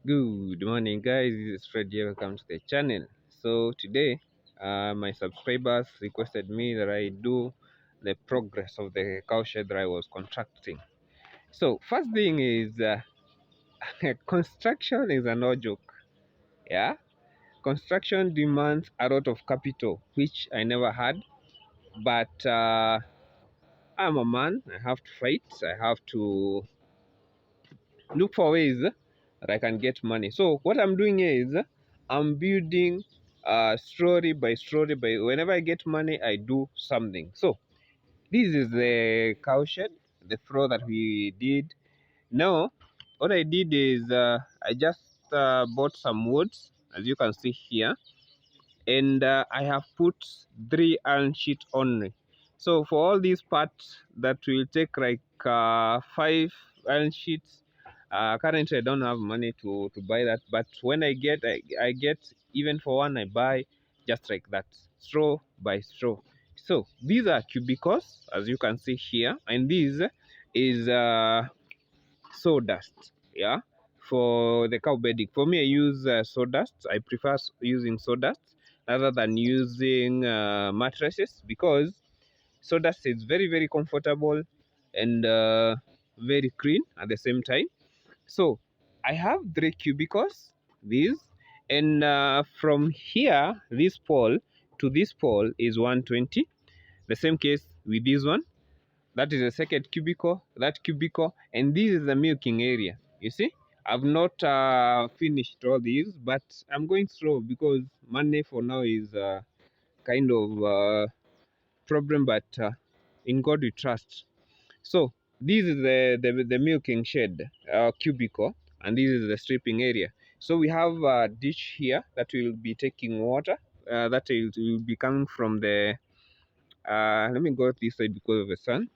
Good morning, guys. This is Fred here. Welcome to the channel. So today, my subscribers requested me that I do the progress of the cowshed that I was contracting. So first thing is construction is a no joke. Yeah, construction demands a lot of capital, which I never had. But I'm a man. I have to fight. I have to look for ways that I can get money. So what I'm doing is I'm building story by story by whenever I get money, I do something. So this is the cowshed, the floor that we did. Now what I did is I just bought some woods, as you can see here, and I have put 3 iron sheets only. So for all these parts that will take like 5 iron sheets. Currently I don't have money to buy that, but when I get, even for one I buy just like that, straw by straw. So these are cubicles, as you can see here, and this is sawdust. Yeah, for the cow bedding, for me I use sawdust. I prefer using sawdust rather than using mattresses, because sawdust is very comfortable and very clean at the same time. So I have 3 cubicles, these, and from here, this pole to this pole is 120. The same case with this one. That is the second cubicle, that cubicle, and this is the milking area. You see, I've not finished all these, but I'm going slow because money for now is kind of problem, but in God we trust. So this is the milking shed, cubicle, and this is the stripping area. So we have a ditch here that will be taking water, that will be coming from the let me go this side because of the sun.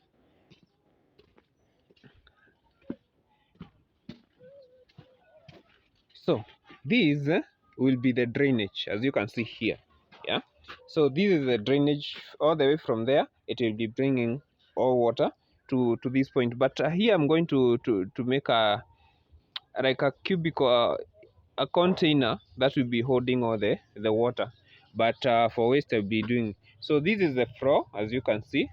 So this will be the drainage, as you can see here. Yeah, so this is the drainage. All the way from there it will be bringing all water to this point, but here I'm going to make a like a cubicle, a container that will be holding all the water, but for waste I'll be doing. So this is the floor, as you can see.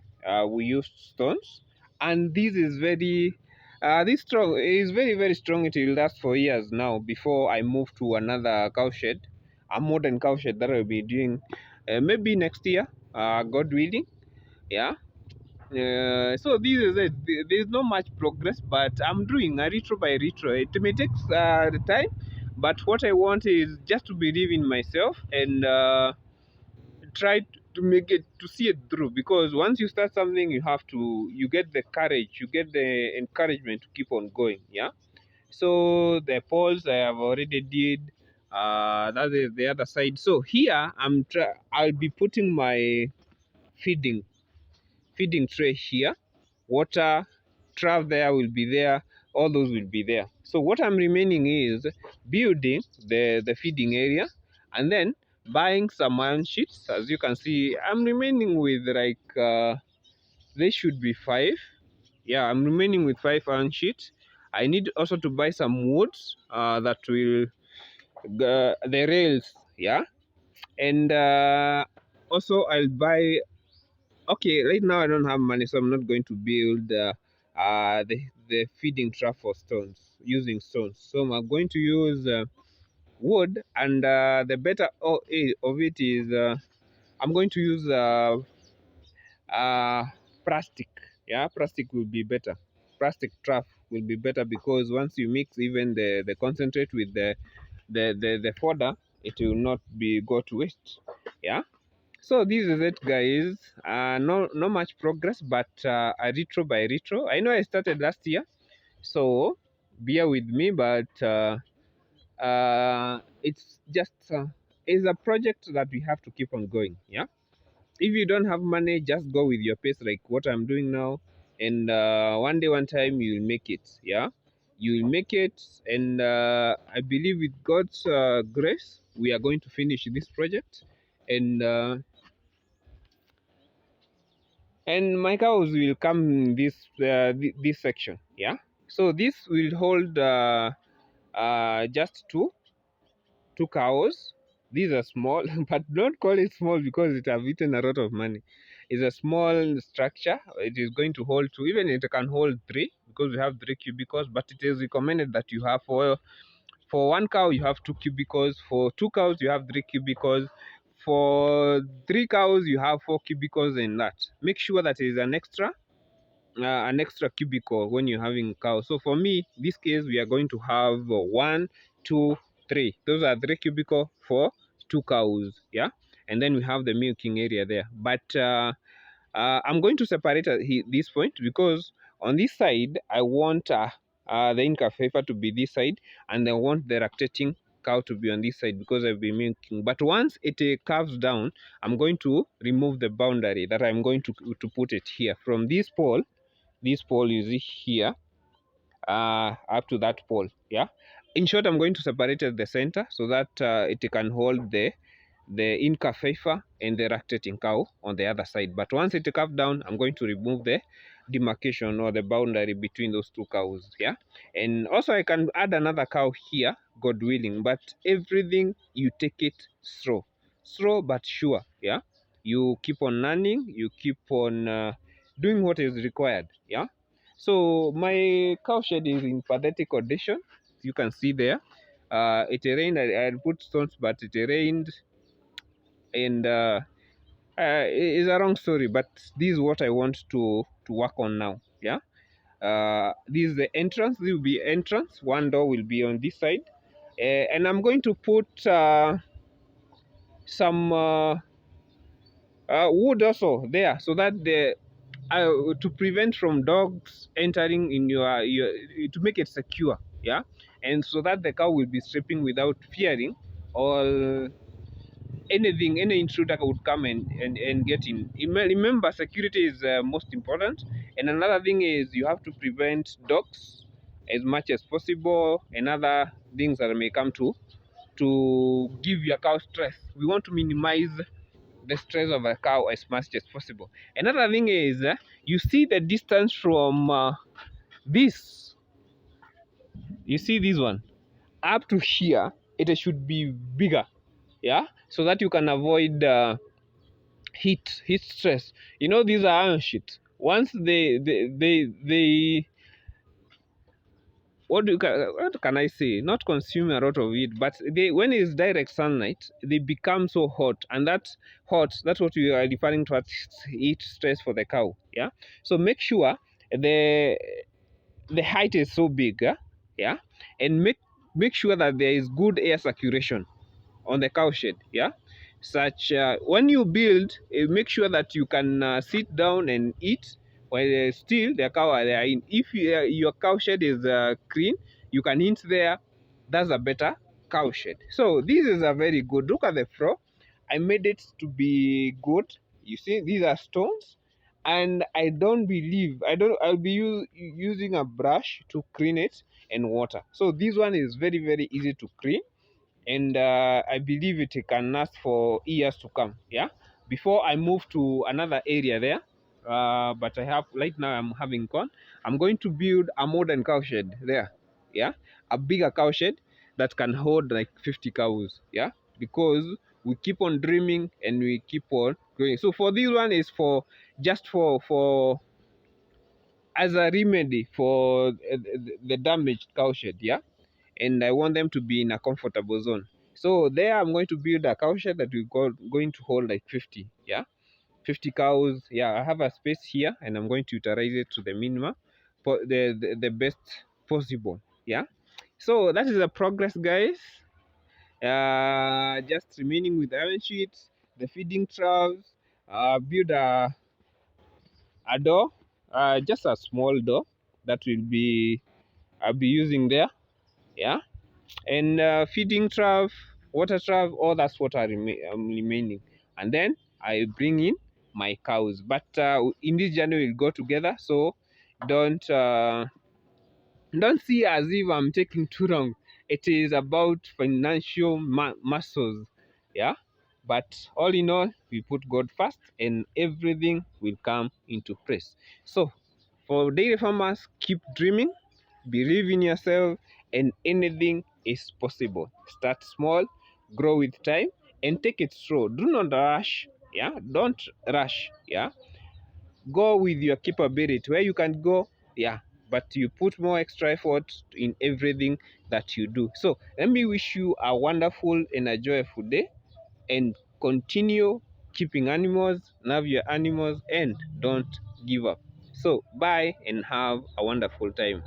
We use stones, and this is very this strong, is very strong. It will last for years now before I move to another cowshed, a modern cowshed that I'll be doing maybe next year, God willing. Yeah. So this is it. There's not much progress, but I'm doing a retro by retro. It may take the time, but what I want is just to believe in myself and try to make it, to see it through. Because once you start something, you get the courage, you get the encouragement to keep on going. Yeah. So the poles I have already did. That is the other side. So here I'll be putting my feeding tray here. Water trough there will be there, all those will be there. So what I'm remaining is building the feeding area, and then buying some iron sheets. As you can see, I'm remaining with like they should be 5. Yeah, I'm remaining with 5 iron sheets. I need also to buy some woods that will the rails. Yeah, and also I'll buy. Okay, right now I don't have money, so I'm not going to build the feeding trough for stones, using stones. So I'm going to use wood, and the better of it is I'm going to use uh, plastic. Yeah, plastic will be better. Plastic trough will be better, because once you mix even the concentrate with the fodder, it will not be go to waste. Yeah. So this is it, guys. No much progress, but a retro by retro. I know I started last year, so bear with me, but it's just it's a project that we have to keep on going. Yeah, if you don't have money, just go with your pace, like what I'm doing now, and one day, one time, you'll make it. Yeah, you'll make it, and I believe with God's grace, we are going to finish this project, and my cows will come in this this section. Yeah, so this will hold just two cows. These are small, but don't call it small because it have eaten a lot of money. It's a small structure. It is going to hold two. Even it can hold three because we have 3 cubicles. But it is recommended that you have for one cow you have 2 cubicles. For 2 cows you have 3 cubicles. For 3 cows you have 4 cubicles in that. Make sure that it is an extra cubicle when you're having cows. So for me, this case, we are going to have 1, 2, 3. Those are 3 cubicle for 2 cows, yeah. And then we have the milking area there. But I'm going to separate this point because on this side, I want the Inca Pfeffer to be this side, and I want the lactating cow to be on this side because I've been milking. But once it curves down, I'm going to remove the boundary that I'm going to put it here from this pole you see here up to that pole, yeah. In short, I'm going to separate at the center so that it can hold the Inca Pfeffer and the lactating cow on the other side. But once it comes down, I'm going to remove the demarcation or the boundary between those two cows, yeah. And also I can add another cow here, God willing, but everything you take it slow but sure, yeah. You keep on learning, you keep on doing what is required, yeah. So my cow shed is in pathetic condition. You can see there. It rained. I put stones, but it rained, and it's a wrong story. But this is what I want to work on now. Yeah. This is the entrance. This will be entrance. One door will be on this side, and I'm going to put some wood also there so that to prevent from dogs entering in your to make it secure, yeah. And so that the cow will be stripping without fearing or any intruder would come and get in. Remember, security is most important. And another thing is you have to prevent dogs as much as possible and other things that may come to give your cow stress. We want to minimize the stress of a cow as much as possible. Another thing is you see the distance from this, you see this one up to here, it should be bigger, yeah, so that you can avoid heat stress. You know, these are iron sheets. Once they what can I say? Not consume a lot of heat, but they when it's direct sunlight, they become so hot, and that's what we are referring to as heat stress for the cow. Yeah. So make sure the the height is so big, yeah, and make sure that there is good air circulation on the cow shed, yeah. Such when you build, make sure that you can sit down and eat while still the cow are there. If your cow shed is clean, you can eat there. That's a better cow shed. So this is a very good. Look at the floor. I made it to be good. You see, these are stones, and I don't believe I'll be using a brush to clean it and water. So this one is very easy to clean, and I believe it can last for years to come. Yeah, before I move to another area there, but I have right now I'm having corn. I'm going to build a modern cow shed there. Yeah, a bigger cow shed that can hold like 50 cows. Yeah, because we keep on dreaming and we keep on going. So for this one is for just for as a remedy for the damaged cow shed. Yeah, and I want them to be in a comfortable zone. So there I'm going to build a cow shed that will going to hold like 50, yeah, 50 cows. Yeah, I have a space here and I'm going to utilize it to the minimum for the best possible. Yeah. So that is the progress, guys. Just remaining with iron sheets, the feeding troughs, build a door, just a small door that will be I'll be using there. Yeah, and feeding trough, water trough, all that's what I'm remaining. And then I bring in my cows. But in this journey we'll go together, so don't don't see as if I'm taking too long. It is about financial muscles, yeah. But all in all, we put God first, and everything will come into place. So for dairy farmers, keep dreaming, believe in yourself, and anything is possible. Start small, grow with time, and take it slow. Do not rush. Yeah, don't rush. Yeah, go with your capability where you can go. Yeah, but you put more extra effort in everything that you do. So let me wish you a wonderful and a joyful day, and continue keeping animals, love your animals, and don't give up. So bye and have a wonderful time.